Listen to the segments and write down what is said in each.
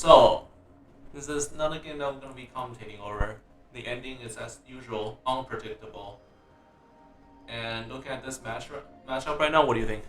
So, this is not a game that I'm going to be commentating over. The ending is, as usual, unpredictable. And looking at this matchup right now, what do you think?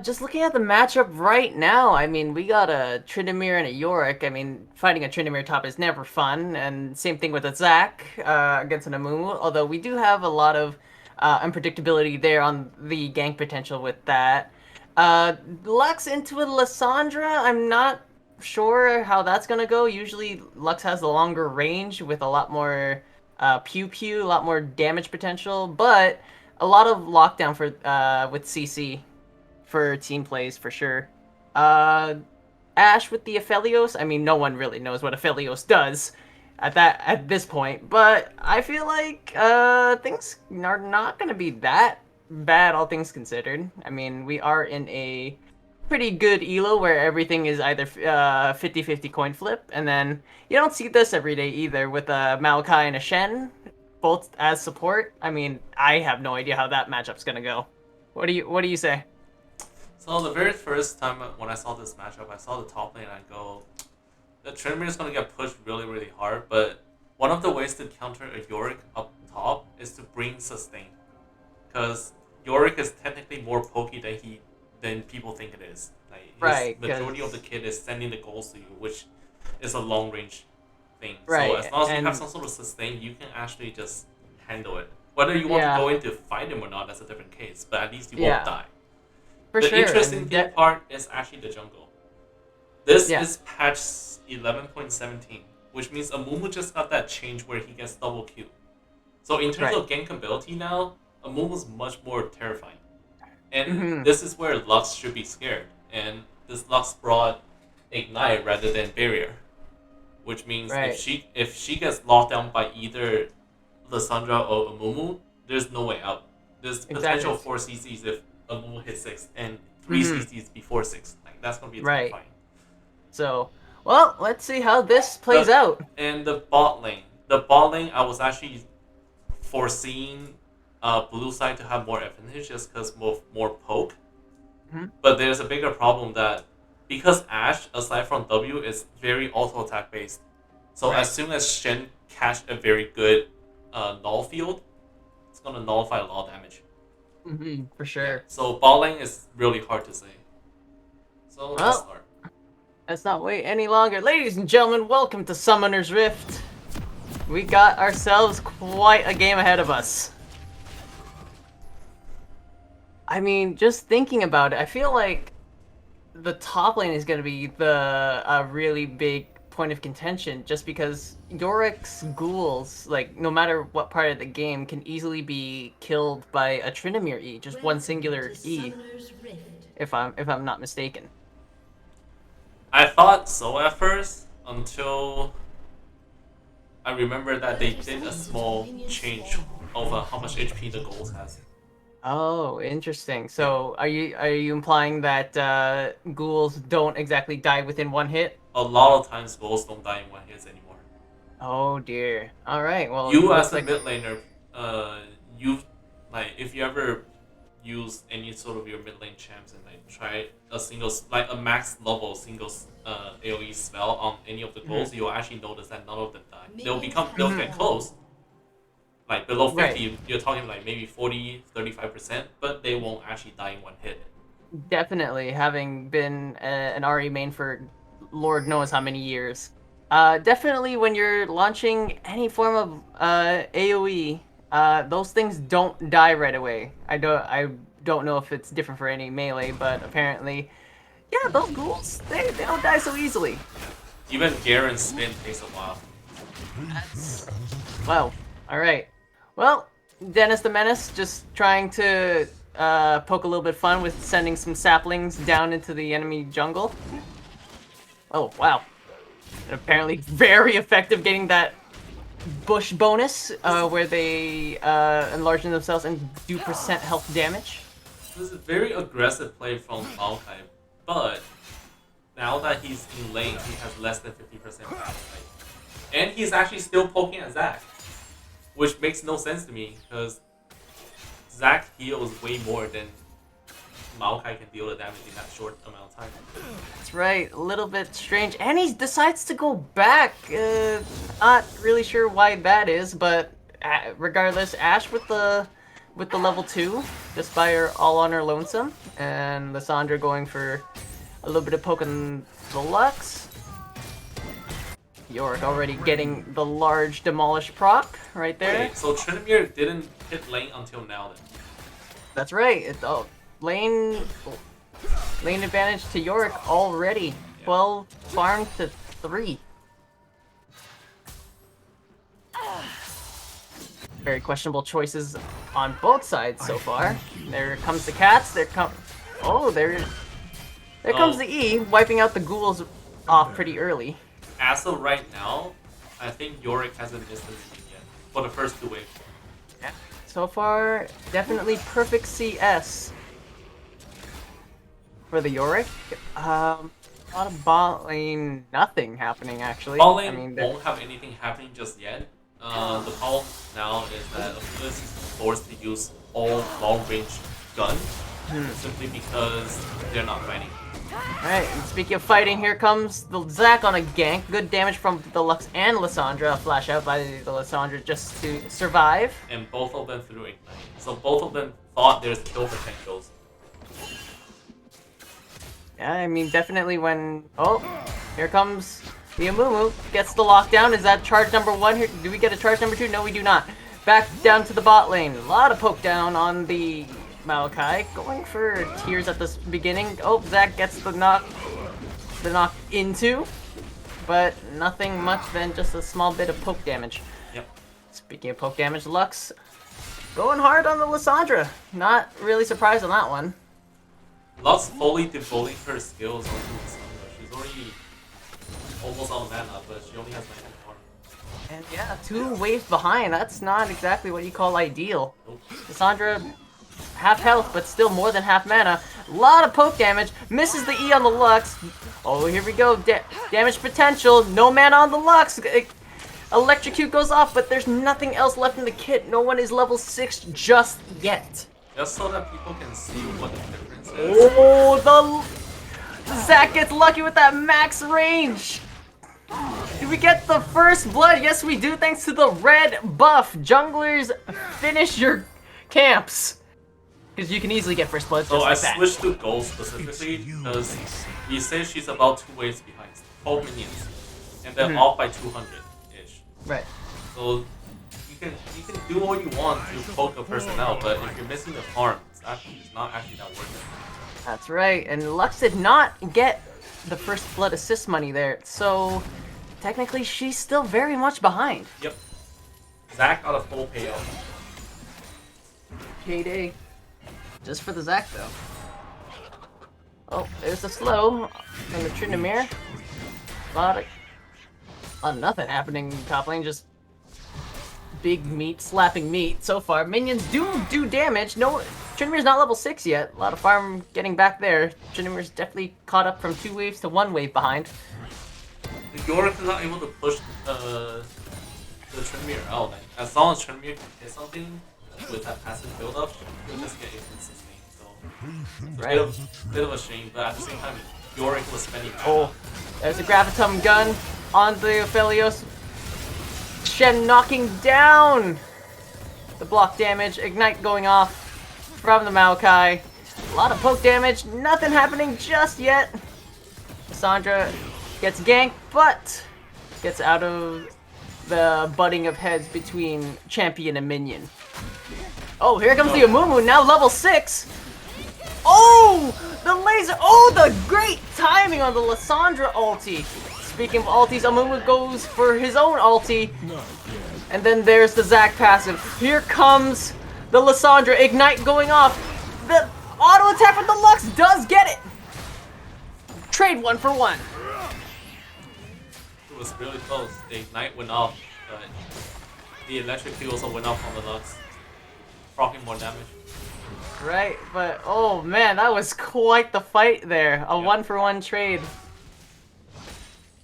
Just looking at the matchup right now, I mean, we got a Tryndamere and a Yorick. I mean, fighting a Tryndamere top is never fun, and same thing with a Zac against an Amumu, although we do have a lot of unpredictability there on the gank potential with that. Lux into a Lissandra, I'm not sure how that's gonna go. Usually Lux has a longer range with a lot more pew-pew, a lot more damage potential, but a lot of lockdown for with CC for team plays for sure. Uh, Ash with the Aphelios. I mean, no one really knows what Aphelios does at this point, but I feel like things are not gonna be that bad, all things considered. I mean, we are in a pretty good elo where everything is either 50-50 coin flip, and then you don't see this every day either with a Maokai and a Shen both as support. I mean, I have no idea how that matchup's gonna go. What do you say? So, the very first time when I saw this matchup, I saw the top lane and I go, the Tryndamere is going to get pushed really, really hard, but one of the ways to counter a Yorick up top is to bring sustain. Because Yorick is technically more pokey than people think it is. Like his Right, majority of the because kit is sending the goals to you, which is a long range thing. So as right, long as you have and some sort of sustain, you can actually just handle it. Whether you want to yeah, go in to fight him or not, that's a different case. But at least you won't yeah, die. for The sure, interesting and thing part is actually the jungle. This yeah, is patch 11.17, which means Amumu just got that change where he gets double Q. So in terms right, of gankability now, Amumu's much more terrifying. And hmm this is where Lux should be scared. And this Lux brought Ignite rather than Barrier. Which means if right, she gets locked down by either Lissandra or Amumu, there's no way out. There's exactly, potential 4 CCs if Amumu hits 6 and 3 hmm CCs before 6. Like that's gonna be right. terrifying. So, well, let's see how this plays The out. and the bot lane. The bot lane I was actually foreseeing blue side to have more advantage just because more poke. Mhm. But there's a bigger problem that because Ashe, aside from W, is very auto attack based. So as Right, soon as Shen catch a very good null field, it's gonna nullify a lot of damage. for Yeah. sure. So bot lane is really hard to say. So let's Well, start. let's not wait any longer, ladies and gentlemen. Welcome to Summoner's Rift. We got ourselves quite a game ahead of us. I mean, just thinking about it, I feel like the top lane is going to be the really big point of contention just because Yorick's ghouls, like no matter what part of the game, can easily be killed by a Tryndamere E, just one Welcome singular to E, Summoner's Rift. if I'm not mistaken. I thought so at first until I remember that they 30 did a seconds until small minions change spawn. of how much HP the goals has. Oh, interesting. Yeah. So are you implying that ghouls don't exactly die within one hit? A lot of times goals don't die in one hit anymore. Oh dear. All right. Well, it You as looks a like mid laner, you like if you ever use any sort of your mid lane champs and like try a single like a max level single AOE spell on any of the mhm, goals, you'll actually notice that none of them die. Minions have They'll get mhm, spawned. close, like below right. 50, you're talking like maybe 40, 35%, but they won't actually die in one hit. Definitely, having been an RE main for Lord knows how many years. Definitely, when you're launching any form of AOE, those things don't die right away. I don't know if it's different for any melee, but apparently, yeah, those ghouls they don't die so easily. Yeah. Even Garen's spin takes a while. That's wow. All right. Well, Dennis the Menace just trying to poke a little bit fun with sending some saplings down into the enemy jungle. Oh wow. And apparently very effective getting that bush bonus where they enlarge themselves and do percent health damage. This is a very aggressive play from Maokai, but now that he's in lane, he has less than 50% battle rate. And he's actually still poking at Zac, which makes no sense to me because Zac heals way more than Maokai can deal the damage in that short amount of time. That's right, a little bit strange. And he decides to go back. Not really sure why that is, but regardless, Ash with the level 2, just by her all on her lonesome, and Lissandra going for a little bit of poke on the Lux. Yorick already getting the large demolish proc right there. Wait, so Trinimir didn't hit lane until now then? That's right. Lane advantage to Yorick already. 12 farm to 3. Very questionable choices on both sides so far. There comes the cats. There comes the E, wiping out the ghouls off pretty early. As of right now, I think Yorick hasn't missed anything yet for the first 2 waves. Yeah. So far, definitely perfect CS for the Yorick. A lot of bot lane, nothing happening actually. Bot lane won't have anything happening just yet. The problem now is that Achilles is forced to use all long-range gun simply because they're not fighting. Alright, and speaking of fighting, here comes the Zac on a gank. Good damage from the Lux and Lissandra. A flash out by the Lissandra just to survive. And both of them threw Ignite. So both of them thought there's kill potentials. Yeah, I mean, definitely when... Oh, here comes the Amumu. Gets the lockdown. Is that charge number 1 here? Do we get a charge number 2? No, we do not. Back down to the bot lane. A lot of poke down on the Maokai. Going for tears at the beginning. Oh, Zac gets the knock into. But nothing much than just a small bit of poke damage. Yep. Speaking of poke damage, Lux going hard on the Lissandra. Not really surprised on that one. Lux fully devoting her skills onto Lissandra. She's already almost on mana, but she only has 9 farm. And yeah, 2 waves behind. That's not exactly what you call ideal. Nope. Lissandra, half health, but still more than half mana. A lot of poke damage. Misses the E on the Lux. Oh, here we go. Damage potential. No mana on the Lux. Electrocute goes off, but there's nothing else left in the kit. No one is level 6 just yet. Just so that people can see what the difference is. Oh, the Zac gets lucky with that max range. Do we get the first blood? Yes, we do, thanks to the red buff. Junglers, finish your camps. Because you can easily get first blood just So like I that. switched to gold specifically because we say she's about 2 waves behind, 12 minions, and then off by 200-ish. Right. So you can do all you want to poke a person out, but if you're missing the farm, it's not actually that worth it. That's right, and Lux did not get the first blood assist money there, so technically she's still very much behind. Yep. Zac got a full payout. Payday. Just for the Zac, though. Oh, there's the slow from the Trinimir. Nothing happening in top lane, just big meat, slapping meat so far. Minions do damage. No, Trinimir's not level 6 yet. A lot of farm getting back there. Trinimir's definitely caught up from 2 waves to 1 wave behind. Yorick is not able to push the Trinimir out. Like, as long as Trinimir can hit something with that passive build-up, he'll just get inconsistent. So it's a bit of a shame, but at the same time, Yorick was spending mana. Oh, there's a Gravitum gun on the Aphelios. Shen knocking down the block damage. Ignite going off from the Maokai. A lot of poke damage. Nothing happening just yet. Lissandra gets ganked, but gets out of the butting of heads between champion and minion. Oh, here comes the Amumu, now level 6. Oh, the laser. Oh, the great timing on the Lissandra ulti. Speaking of ultis, Amumu goes for his own ulti. And then there's the Zac passive. Here comes the Lissandra Ignite going off. The auto attack with the Lux does get it. Trade 1 for 1. It was really close. The Ignite went off, but the electric also went off on the Lux, proccing more damage. Right, but oh man, that was quite the fight there. A 1 for 1 trade.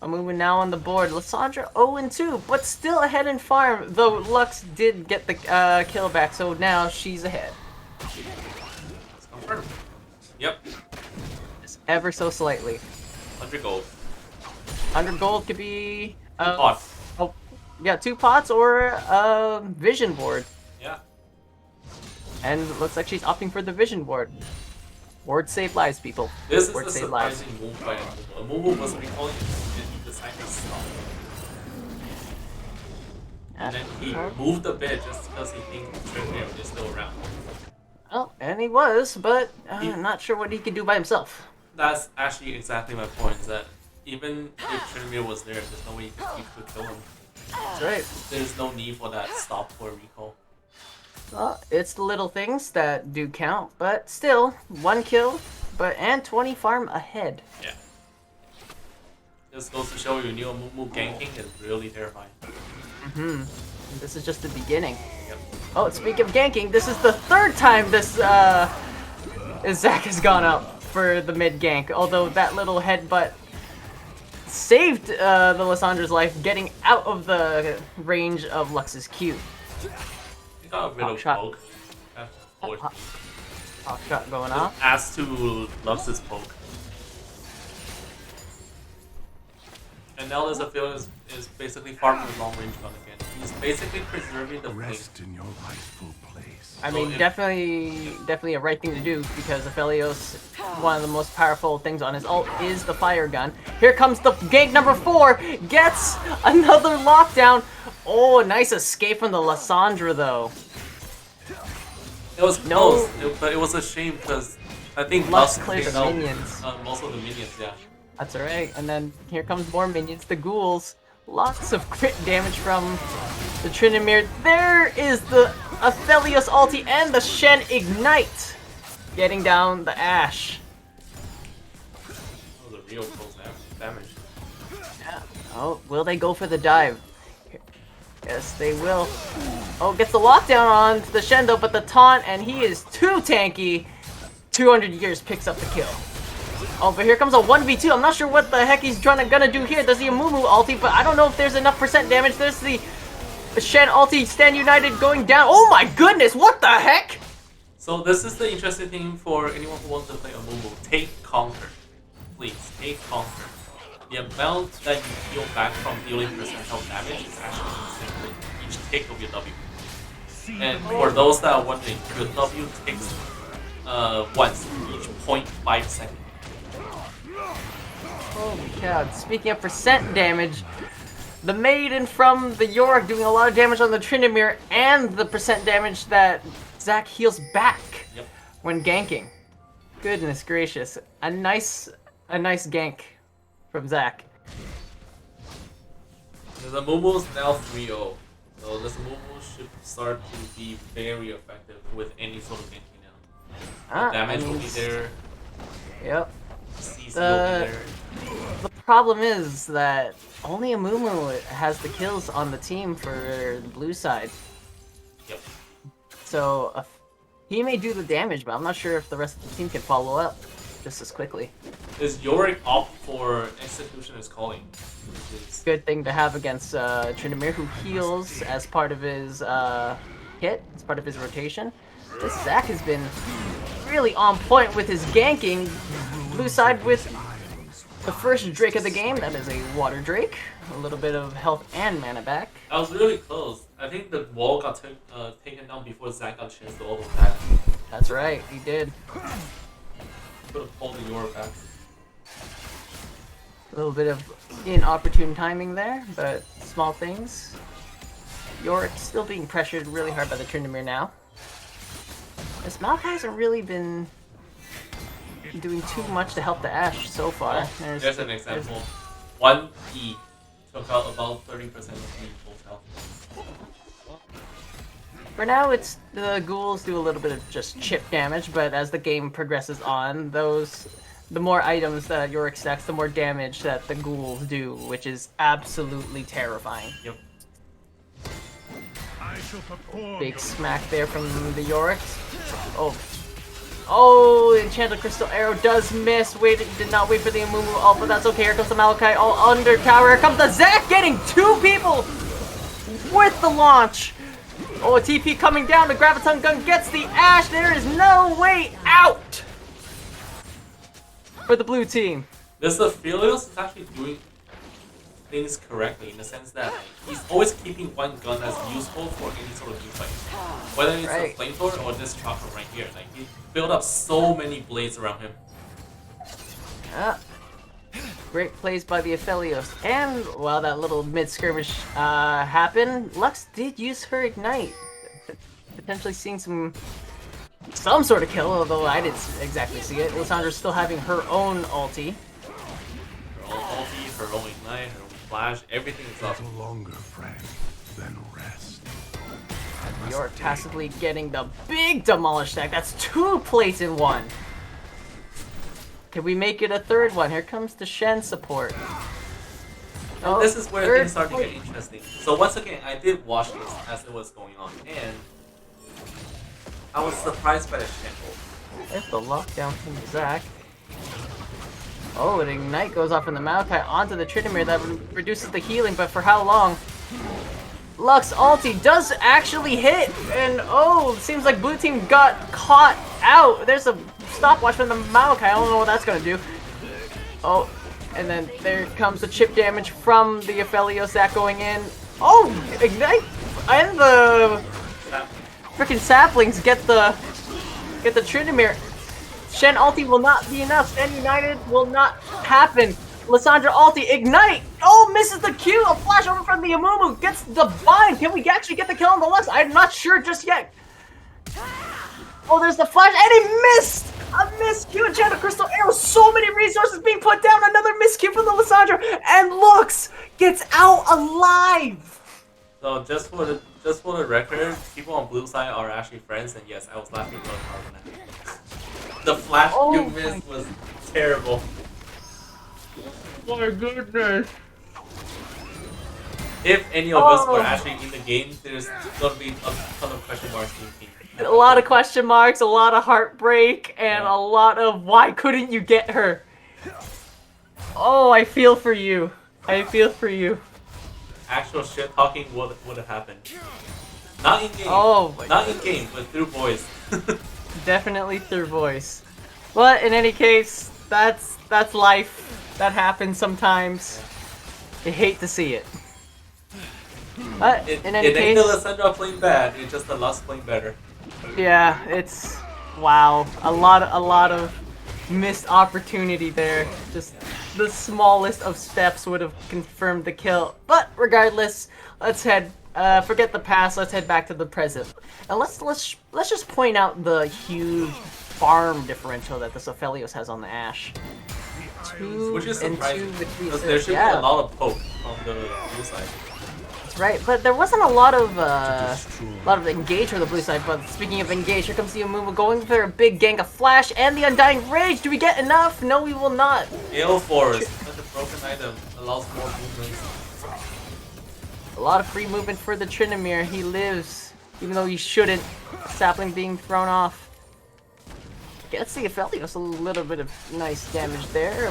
Amumu now on the board. Lissandra 0-2, but still ahead in farm, though Lux did get the kill back, so now she's ahead. It's confirmed. Yep. Just ever so slightly. 100 gold. 100 gold could be... Pot. Oh, yeah, 2 pots or a vision board. Yeah. And it looks like she's opting for the vision board. Words save lives, people. This is Words a save lives. surprising move by Amumu. Amumu was recalling and he decided to stop. And then he moved a bit just because he thinks Trivia is still around. Oh, and he was, but I'm not sure what he could do by himself. That's actually exactly my point, is that even if Trivia was there, there's no way you could kill him. That's right. There's no need for that stop for a recall. Well, it's the little things that do count, but still, 1 kill, and 20 farm ahead. Yeah. This goes to show you, Amumu ganking is really terrifying. Mm-hmm. This is just the beginning. Yep. Oh, speaking of ganking, this is the 3rd time this Zac has gone up for the mid gank. Although that little headbutt saved the Lissandra's life, getting out of the range of Lux's Q. He got a bit of shot. poke. Hot shot going off. As to Lux's poke. And now there's a field is basically farming the long range gun again. He's basically preserving the Rest in your rightful place. I mean, definitely a right thing to do, because Aphelios, one of the most powerful things on his ult is the fire gun. Here comes the gank number 4, gets another lockdown. Oh, a nice escape from the Lissandra though. It was close, but it was a shame because I think Lux Lux cleared picked the out minions. most of the minions, yeah. That's alright, and then here comes more minions, the ghouls. Lots of crit damage from the Tryndamere. There is the Aphelios ulti and the Shen Ignite, getting down the Ashe. That was a real close damage. Yeah. Oh, will they go for the dive? Yes, they will. Oh, gets the lockdown on the Shen though, but the taunt, and he is too tanky. 200 years picks up the kill. Oh, but here comes a 1v2. I'm not sure what the heck he's gonna do here. Does he Amumu ulti? But I don't know if there's enough percent damage. There's the Shen ulti, Stand United going down. Oh my goodness, what the heck? So this is the interesting thing for anyone who wants to play Amumu. Take Conquer. Please, take Conquer. The amount that you heal back from dealing percent health damage is actually insane with each tick of your W. And for those that are wondering, your W takes once each 0.5 seconds. Holy cow. Speaking of percent damage, the Maiden from the Yorick doing a lot of damage on the Tryndamere, and the percent damage that Zac heals back when ganking. Goodness gracious. A nice gank from Zac. The Amumu is now 3-0. So this Amumu should start to be very effective with any sort of ganking now. The damage will be there. Yep. CC will be there. The problem is that only Amumu has the kills on the team for the blue side. Yep. So he may do the damage, but I'm not sure if the rest of the team can follow up just as quickly. Is Yorick opt for Execution is Calling? Good thing to have against Tryndamere, who heals as part of his hit, as part of his rotation. This Zac has been really on point with his ganking. Blue side with the first Drake of the game, that is a Water Drake. A little bit of health and mana back. I was really close. I think the wall got taken down before Zac got a chance to auto attack. That's right, he did. Could have pulled the Yorick back. A little bit of inopportune timing there, but small things. Yorick still being pressured really hard by the Tryndamere now. This Malphite hasn't really been doing too much to help the Ashe so far. There's an example. 1E took out about 30% of people's health. For now, it's the ghouls do a little bit of just chip damage, but as the game progresses on, the more items that Yorick stacks, the more damage that the ghouls do, which is absolutely terrifying. Yep. Big smack there from the Yorick. Oh, Enchanted Crystal Arrow does miss. Did not wait for the Amumu ult, but that's okay. Here comes the Maokai all under tower. Here comes the Zac getting 2 people with the launch. Oh, a TP coming down. The Graviton gun gets the Ashe. There is no way out. for the blue team. This Aphelios is actually doing things correctly in the sense that like, he's always keeping one gun that's useful for any sort of team fight. Whether it's Right. a flamethrower or this chopper right here. Like he built up so many blades around him. Great plays by the Aphelios. And while that little mid-skirmish happened, Lux did use her Ignite. Potentially seeing some sort of kill, although I didn't exactly see it. Lissandra's still having her own ulti. Her own ulti, her own ignite, her own flash, everything is up. No longer, friend, then rest. You're passively getting the big demolish stack. That's 2 plates in 1. Can we make it a 3rd one? Here comes the Shen support. And this is where 3rd things start to get plate. interesting. So once again, I did watch this as it was going on, and I was surprised by the Shen ult. There's the lockdown from Zac. Oh, an Ignite goes off from the Maokai onto the Tryndamere that reduces the healing, but for how long? Lux ulti does actually hit, and oh, it seems like blue team got caught out. There's a stopwatch from the Maokai. I don't know what that's gonna do. Oh, and then there comes the chip damage from the Aphelios Zac going in. Oh, Ignite, and the freaking saplings get the Tryndamere. Shen ulti will not be enough. Shen United will not happen. Lissandra ulti, Ignite! Oh, misses the Q! A flash over from the Amumu, gets the bind! Can we actually get the kill on the Lux? I'm not sure just yet. Oh, there's the flash, and he missed! A missed Q, Enchanted Crystal Arrow, so many resources being put down, another missed Q from the Lissandra, and Lux gets out alive! So just for the record, people on blue side are actually friends, and yes, I was laughing really hard when I did. The flash you missed was terrible. My goodness. If any of us were actually in the game, there's gonna be a ton of question marks being A lot of question marks, a lot of heartbreak, and a lot of why couldn't you get her? Oh, I feel for you. I feel for you. Actual shit talking would have happened. Not in game. Oh, not in game, but through voice. Definitely through voice. But in any case, that's life. That happens sometimes. I hate to see it. But in any it case, ain't the Lissandra playing bad. It's just the Lux playing better. yeah, it's wow. A lot of missed opportunity there. Just the smallest of steps would have confirmed the kill. But regardless, let's head. Forget the past. Let's head back to the present. And let's just point out the huge farm differential that this Aphelios has on the Ash. 2 Which is and 2 surprising, with because there should be a lot of poke on the blue side. That's right, but there wasn't a lot of engage for the blue side. But speaking of engage, here comes the Amumu going for a big gang of flash and the Undying Rage. Do we get enough? No, we will not. Gale Force, such a broken item, allows more movement. A lot of free movement for the Tryndamere. He lives, even though he shouldn't. Sapling being thrown off. Gets the Aphelios a little bit of nice damage there.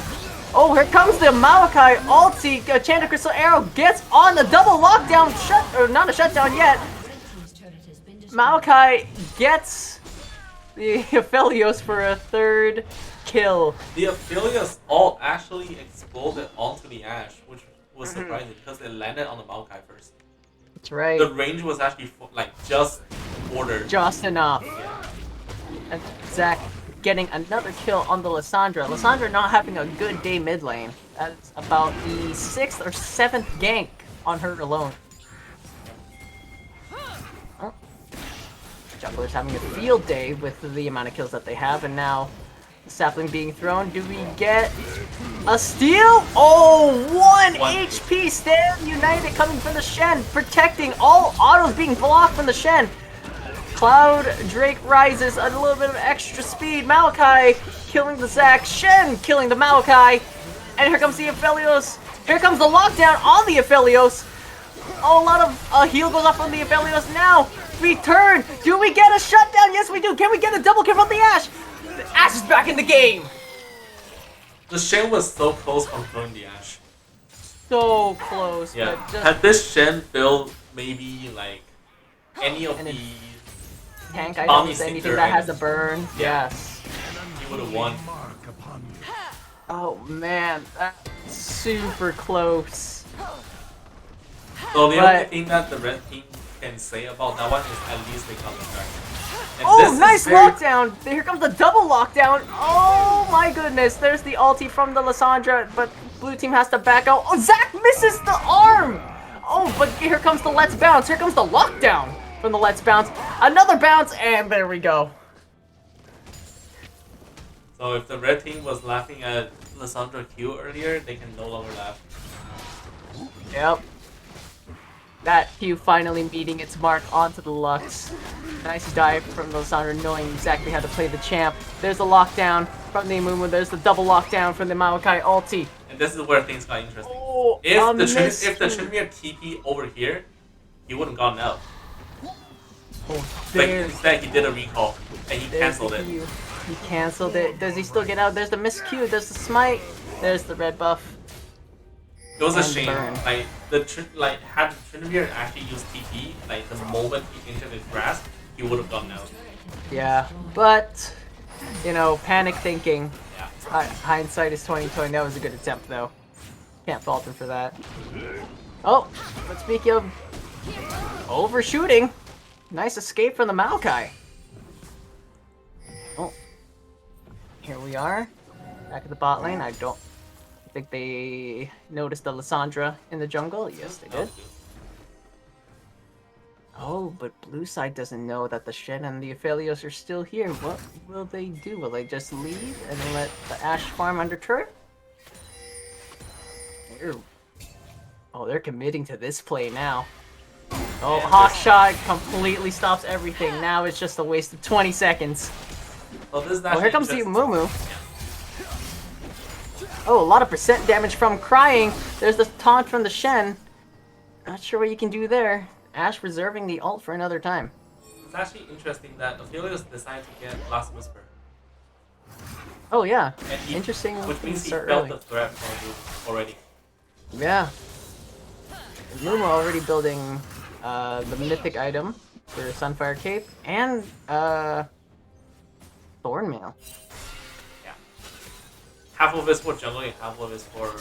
Oh, here comes the Maokai ulti. Enchanted Crystal Arrow gets on the double lockdown. Or not a shutdown yet. Maokai gets the Aphelios for a 3rd kill. The Aphelios ult actually exploded onto the Ash, which was surprising because it landed on the Maokai first. That's right. The range was actually like just ordered. Just enough. And Zac getting another kill on the Lissandra. Lissandra not having a good day mid lane. That's about the 6th or 7th gank on her alone. Oh. Juggler's having a field day with the amount of kills that they have, and now the sapling being thrown. Do we get a steal? Oh, 1 HP stand united coming from the Shen, protecting all autos being blocked from the Shen. Cloud Drake rises a little bit of extra speed. Maokai killing the Zac. Shen killing the Maokai. And here comes the Aphelios. Here comes the lockdown on the Aphelios. Oh, a lot of heal goes off on the Aphelios now. Return. Do we get a shutdown? Yes, we do. Can we get a double kill from the Ash? The Ash is back in the game. The Shen was so close from throwing the Ash. So close. Yeah. But just Had this Shen built maybe like any of the tank Tommy items, anything Stinger that has a items. burn. Yeah. Yes. he would have won. Mark upon you. Oh man, that's super close. So the But- only thing that the red team can say about that one is at least they got the dragon. And Oh, this is nice very- lockdown! Here comes the double lockdown! Oh my goodness, there's the ulti from the Lissandra, but blue team has to back out. Oh, Zac misses the arm! Oh, but here comes the let's bounce. Here comes the lockdown from the let's bounce. Another bounce, and there we go. So if the red team was laughing at Lissandra Q earlier, they can no longer laugh. Yep. That Q finally meeting its mark onto the Lux. Nice dive from Lissandra, knowing exactly how to play the champ. There's the lockdown from the Amumu. There's the double lockdown from the Maokai ulti. And this is where things got interesting. Oh, If the mystery. Trinimir TP over here, he wouldn't gotten out. Oh, But there's, instead, he did a recall and he there's canceled the it. Q. He canceled it. Does he still get out? There's the miss Q. There's the smite. There's the red buff. It was a And shame. burn. Like had Trinimir actually used TP, like the moment he entered his grasp, he would have gotten out. Yeah, but you know, panic thinking. Yeah. Hindsight is 2020. That was a good attempt, though. Can't fault him for that. Oh, but speaking of overshooting, nice escape from the Maokai. Oh, here we are, back at the bot lane. I don't think they noticed the Lissandra in the jungle. Yes, they did. Oh, but blue side doesn't know that the Shen and the Aphelios are still here. What will they do? Will they just leave and then let the Ashe farm under turret? Oh, they're committing to this play now. Oh, Yeah, hot this- shot completely stops everything. Now it's just a waste of 20 seconds. Well, this is Oh, actually here comes the just- Mumu. Oh, a lot of percent damage from crying. There's the taunt from the Shen. Not sure what you can do there. Ashe reserving the ult for another time. It's actually interesting that Aphelios decided to get Last Whisper. Oh yeah, And he, interesting. Which means he start felt early. the threat from Blue already. Yeah. Mumu already building the mythic item for Sunfire Cape and Thornmail. Yeah. Half of it's for jungling, half of it's for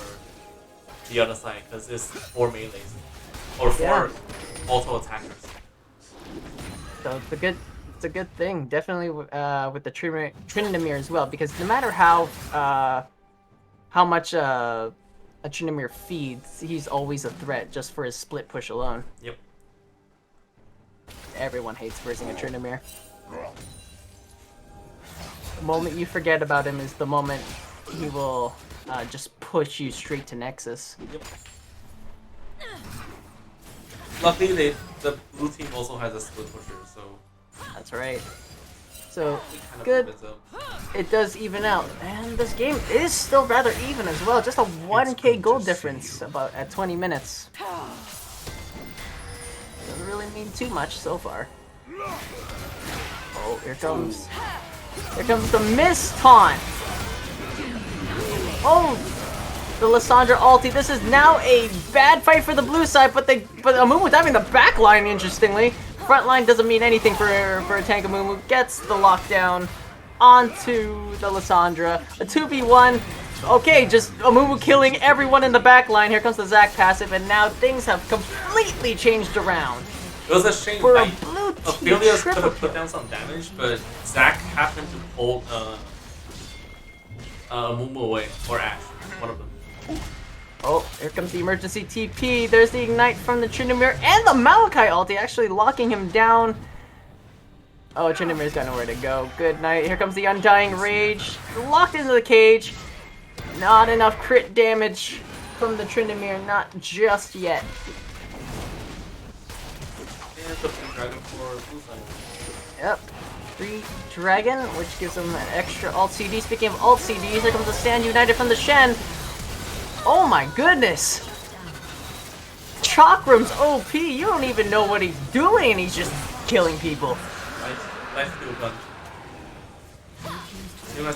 the other side, because it's 4 melees. Or 4 Yeah. auto attackers. So it's a good thing. Definitely with the Tryndamere as well, because no matter how much a Tryndamere feeds, he's always a threat just for his split push alone. Yep. Everyone hates versing a Tryndamere. The moment you forget about him is the moment he will just push you straight to Nexus. Yep. Luckily, the blue team also has a split pusher, so That's right. So, it kind of good. opens up. It does even out. And this game is still rather even as well. Just a 1k gold difference about at 20 minutes. Doesn't really mean too much so far. Oh, here comes the miss taunt. Oh, the Lissandra ulti. This is now a bad fight for the blue side, but Amumu diving the back line, interestingly. Front line doesn't mean anything for a tank. Amumu gets the lockdown onto the Lissandra. A 2v1. Okay, just Amumu killing everyone in the back line. Here comes the Zac passive, and now things have completely changed around. It was a shame. For a Like, blue team Aphelios could triple have put down some damage, but Zac happened to pull Mumu away, or Ashe, one of them. Oh, here comes the emergency TP. There's the ignite from the Tryndamere and the Maokai ulti, actually locking him down. Oh, Tryndamere's got nowhere to go. Good night. Here comes the Undying Rage. Locked into the cage. Not enough crit damage from the Tryndamere, not just yet. And the free dragon for blue side. Yep. Free Dragon, which gives him an extra alt CD. Speaking of alt CDs, here comes the Stand United from the Shen. Oh my goodness! Chakram's OP, you don't even know what he's doing, he's just killing people. Life steal gun.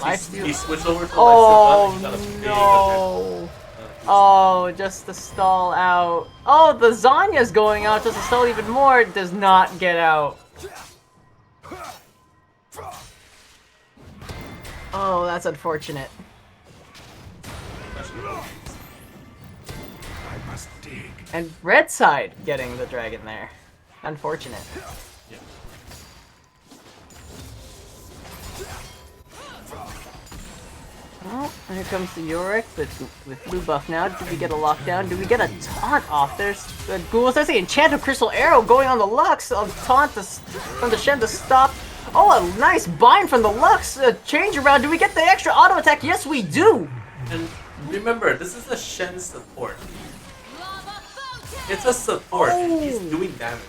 Life steal- He switched over to the Oh life steal gun. He got a big no! effect. Oh, just to stall out. Oh, the Zanya's going out just to stall even more. It does not get out. Oh, that's unfortunate. I must dig. And red side getting the dragon there. Unfortunate. Yeah. Well, here comes the Yorick with blue buff now. Do we get a lockdown? Do we get a taunt off? There's the ghouls. There's the enchanted crystal arrow going on the Lux. A taunt from the Shen to stop. Oh, a nice bind from the Lux. A change around. Do we get the extra auto attack? Yes, we do. And remember, this is a Shen support. It's a support. And he's doing damage.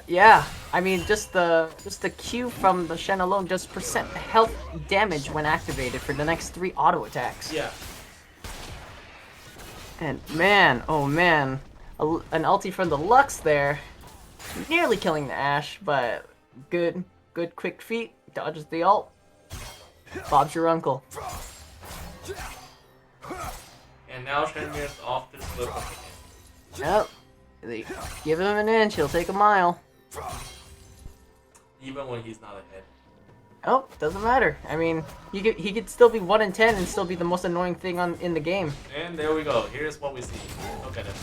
Yeah, I mean just the Q from the Shen alone does percent health damage when activated for the next 3 auto attacks. Yeah. And man, oh man, an ulti from the Lux there, nearly killing the Ashe, but good quick feet, dodges the ult. Bob's your uncle. And now Shenmir's off this flip again. Yep. They give him an inch, he'll take a mile. Even when he's not ahead. Oh, doesn't matter. I mean, he could still be 1 in 10 and still be the most annoying thing in the game. And there we go. Here's what we see. Look at him.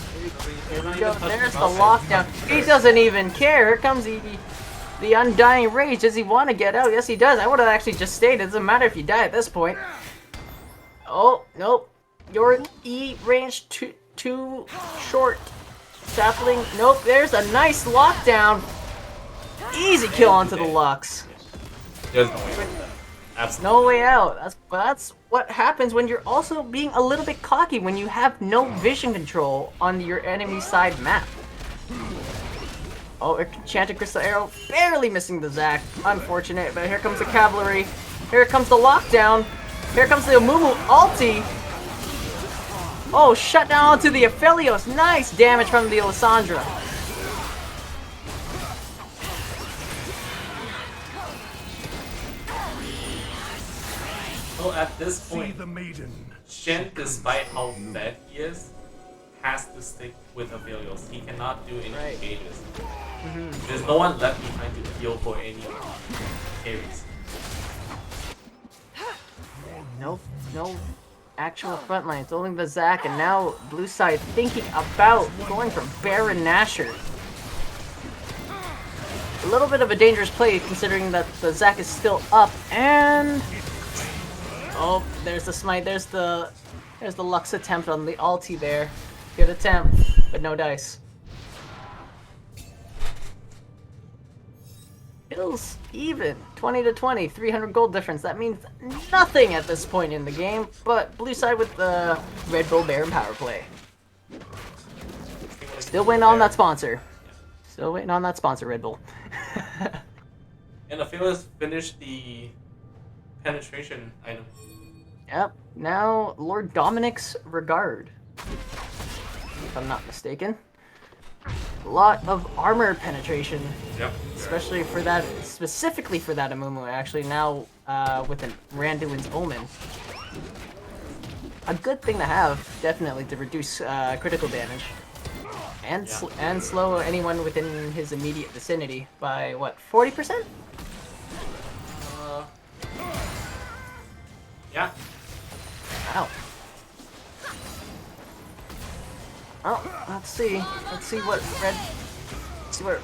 Here we go. There's the lockdown. He doesn't even care. Here comes the undying rage. Does he want to get out? Yes, he does. I would have actually just stayed. It doesn't matter if you die at this point. Oh, nope. Your E range too short. Sapling. Nope. There's a nice lockdown. Easy kill onto the Lux. There's no way out of that. Absolutely. No way out. That's what happens when you're also being a little bit cocky when you have no vision control on your enemy side map. Oh, enchanted crystal arrow, barely missing the Zac. Unfortunate, but here comes the cavalry. Here comes the lockdown. Here comes the Amumu ulti. Oh, shut down onto the Aphelios. Nice damage from the Lysandra. So at this See point, the maiden. Shen, despite how fed he is, has to stick with Aphelios. He cannot do any Right. engages. There's no one left behind to heal for any carries. Nope, no actual front line. It's only the Zac, and now blue side thinking about going for Baron Nashor. A little bit of a dangerous play considering that the Zac is still up, and oh, there's the smite. There's the Lux attempt on the ulti there. Good attempt, but no dice. Kills even 20 to 20, 300 gold difference. That means nothing at this point in the game, but blue side with the Red Bull Baron power play. Still waiting on that sponsor. Still waiting on that sponsor, Red Bull. And Aphelios finished the penetration item. Yep, now Lord Dominic's Regard. If I'm not mistaken. A lot of armor penetration. Yep. Especially for that, specifically for that Amumu, actually, now with an Randuin's Omen. A good thing to have, definitely, to reduce critical damage. And, and slow anyone within his immediate vicinity by, what, 40%? Yeah. Wow. Oh, let's see. Let's see what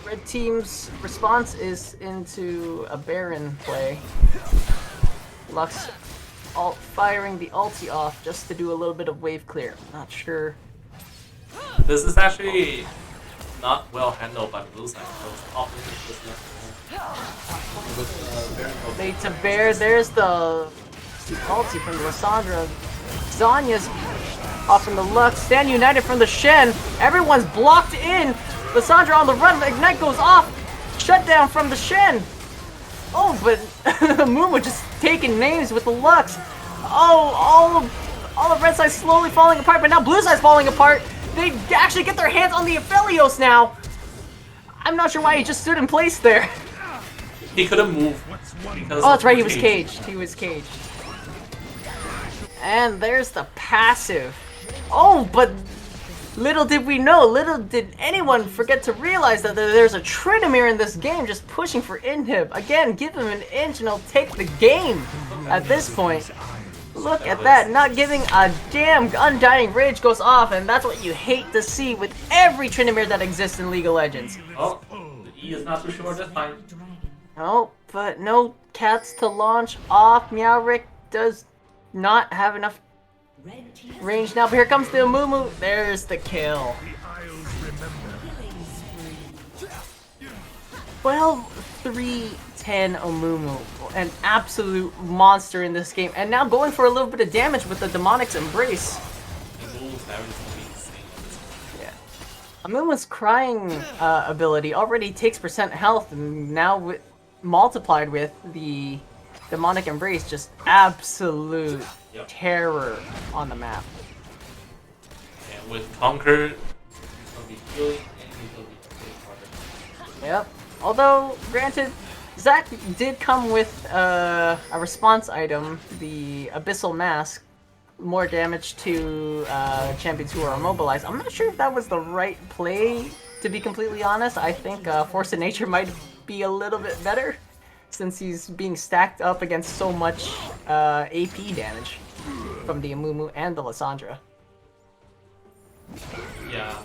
red team's response is into a Baron play. Lux firing the ulti off just to do a little bit of wave clear. Not sure. This is actually not well handled by the blue side. Made to bear. There's the ulti from the Lysandra. Zanya's off from the Lux. Stand united from the Shen. Everyone's blocked in. Lysandra on the run. Ignite goes off. Shutdown from the Shen. Oh, but Mumu just taking names with the Lux. Oh, all of red side's slowly falling apart, but now blue side's falling apart. They actually get their hands on the Aphelios now. I'm not sure why he just stood in place there. He couldn't move. Oh, that's right, he was caged. He was caged. And there's the passive. Oh, but little did we know, little did anyone forget to realize that there's a Tryndamere in this game just pushing for inhib. Again, give him an inch and he'll take the game at this point. Look at that, not giving a damn. Undying Rage goes off, and that's what you hate to see with every Tryndamere that exists in League of Legends. Oh, the E is not too short this time. Oh, but no cats to launch off. Meowrick does not have enough range now, but here comes the Amumu. There's the kill. 12-3-10 Amumu. An absolute monster in this game. And now going for a little bit of damage with the Demonic's Embrace. Yeah. Amumu's Crying ability already takes percent health, and now multiplied with the Demonic Embrace, just absolute terror on the map. And with Conquer, he's going to be healing and he's going to be hitting harder. Yep. Although, granted, Zac did come with a response item, the Abyssal Mask, more damage to champions who are immobilized. I'm not sure if that was the right play, to be completely honest. I think Force of Nature might be a little bit better, since he's being stacked up against so much AP damage from the Amumu and the Lissandra. Yeah.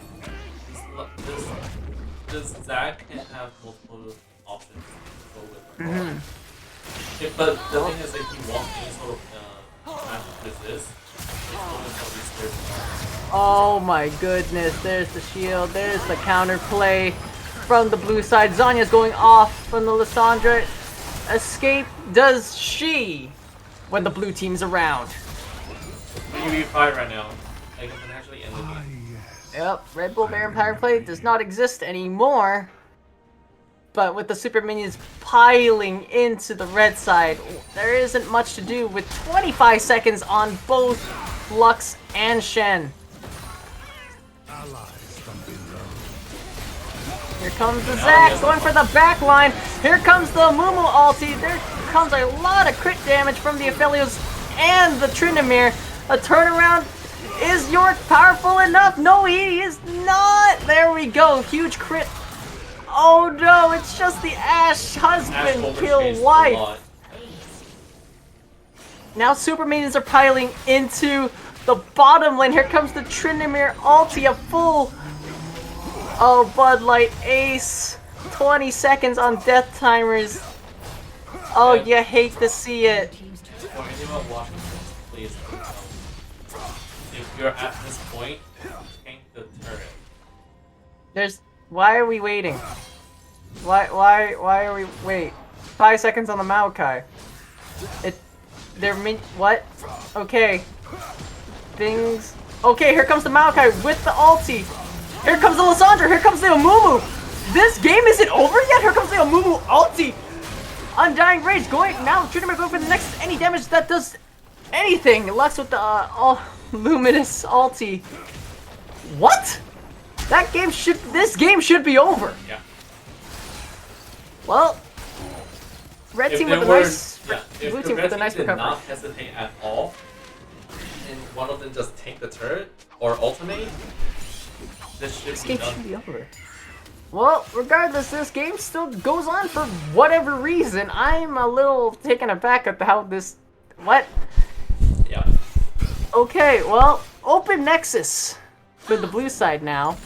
This Zac can have multiple options to go with. But the thing is, if you want any sort of magic resist, it's always going to be scared. Oh my goodness, there's the shield, there's the counterplay from the blue side. Zhonya's going off from the Lissandra. Escape does she when the blue team's around. 3v5 right now. I can actually end the game. Yep, Red Bull Baron Power Play does not exist anymore. But with the super minions piling into the red side, there isn't much to do with 25 seconds on both Lux and Shen. Here comes the Zac going for the back line. Here comes the Mumu ulti. There comes a lot of crit damage from the Aphelios and the Tryndamere. A turnaround. Is York powerful enough? No, he is not. There we go. Huge crit. Oh no, it's just the Ashe husband kill wife. Now super minions are piling into the bottom lane. Here comes the Tryndamere ulti, a full Bud Light Ace. 20 seconds on death timers. Oh, you hate to see it. For anyone watching this, please, if you're at this point, tank the turret. Why are we waiting? Why are we wait? 5 seconds on the Maokai. What? Okay. Things. Okay, here comes the Maokai with the ulti. Here comes the Lissandra. Here comes the Amumu. This game isn't over yet. Here comes the Amumu ulti. Undying Rage going now. Tryndamere going for the next any damage that does anything. Lux with the all luminous ulti. What? This game should be over. Yeah. Well, red team with a nice, blue team with a nice recovery. If not hesitate at all, and one of them just take the turret or alternate, this game should be over. Well, regardless, this game still goes on for whatever reason. I'm a little taken aback at how this. What? Yeah. Okay, well, open Nexus for the blue side now.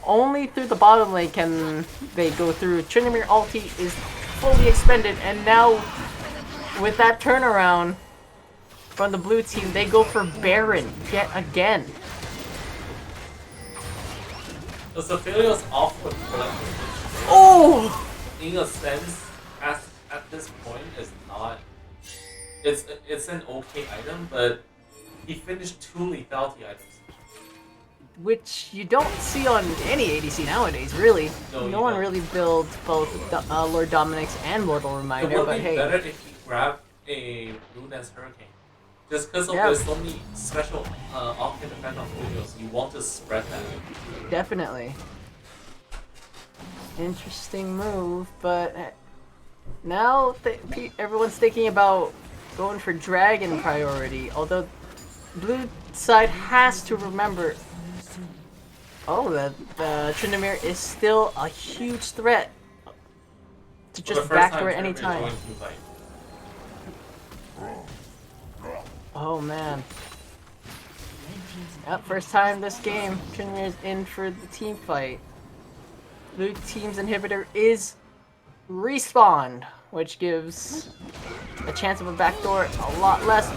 Only through the bottom lane can they go through. Tryndamere ulti is fully expended, and now with that turnaround from the blue team, they go for Baron yet again. The Aphelios off with collective. Oh! In a sense, at this point, is not. It's an okay item, but he finished 2 lethality items. Which you don't see on any ADC nowadays, really. No one don't. really builds both Lord Dominic's and Mortal Reminder, It would but be hey. better if he grabbed a Blue Dance Hurricane. Just because of there's so many special offhand effect on videos, you want to spread that. Definitely. Interesting move, but now everyone's thinking about going for Dragon priority, although blue side has to remember. Oh, the Tryndamere is still a huge threat to just backdoor at any time. Oh man. Yep, first time this game, Trinity is in for the team fight. Blue team's inhibitor is respawn, which gives a chance of a backdoor a lot less.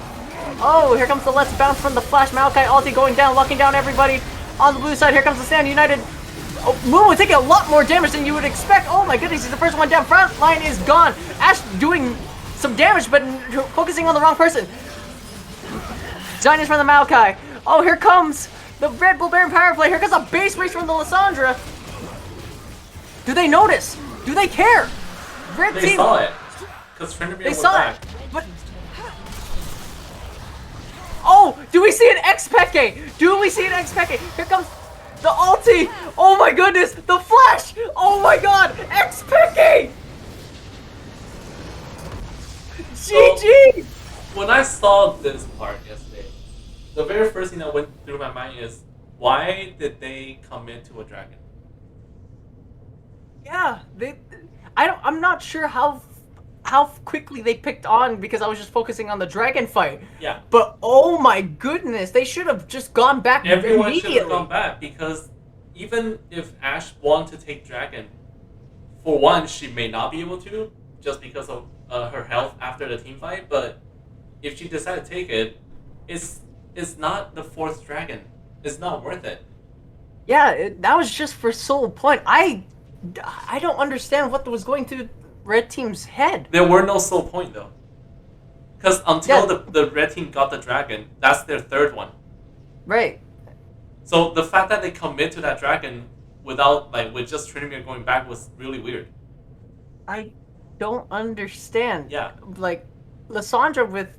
Oh, here comes the let's bounce from the flash. Maokai ulti going down, locking down everybody on the blue side. Here comes the Stand United. Oh, Mumu taking a lot more damage than you would expect. Oh my goodness, he's the first one down. Front line is gone. Ash doing some damage, but focusing on the wrong person. Dynas from the Maokai. Oh, here comes the Red Bull Baron power play. Here comes a base race from the Lissandra. Do they notice? Do they care? Red They team. saw it. Because Trinity They was saw back. it. But oh, do we see an X-Peke? Do we see an X-Peke? Here comes the ulti. Oh my goodness, the flash. Oh my god, X-Peke. GG. When I saw this part yesterday, the very first thing that went through my mind is, why did they commit to a dragon? Yeah, I'm not sure how quickly they picked on because I was just focusing on the dragon fight. Yeah. But oh my goodness, they should have just gone back Everyone should immediately. have gone back, because even if Ash wanted to take dragon, for one, she may not be able to just because of her health after the team fight. But if she decided to take it, it's not the fourth dragon. It's not worth it. Yeah, that was just for soul point. I don't understand what was going through Red Team's head. There were no soul point though, because until Yeah. the red team got the dragon, that's their third one. Right. So the fact that they commit to that dragon without, like, with just Trinity going back was really weird. I don't understand. Yeah. Like, Lissandra with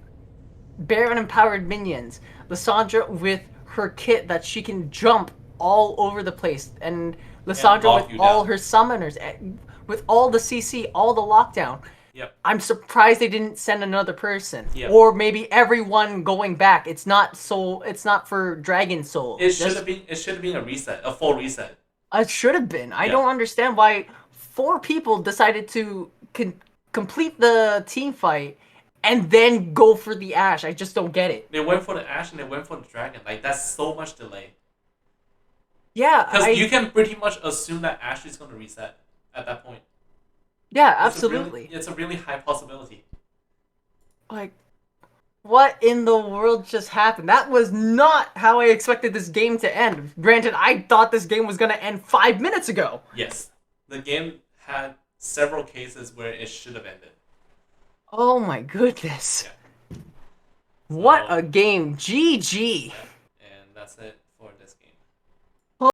Baron empowered minions. Lissandra with her kit that she can jump all over the place. And Lissandra lock with you all down. her summoners. With all the CC, all the lockdown. Yep. I'm surprised they didn't send another person. Yep. Or maybe everyone going back. It's not for Dragon Soul. It should have been. It should have been a reset, a full reset. It should have been. I Yeah. don't understand why 4 people decided to complete the team fight and then go for the Ash. I just don't get it. They went for the Ash and they went for the dragon. Like, that's so much delay. Yeah, Because you can pretty much assume that Ash is going to reset at that point. yeah, It's absolutely. it's a really high possibility. Like, what in the world just happened? That was not how I expected this game to end. Granted, I thought this game was gonna end 5 minutes ago. Yes, the game had several cases where it should have ended. Oh my goodness. Yeah. What So- a game. GG. And that's it for this game.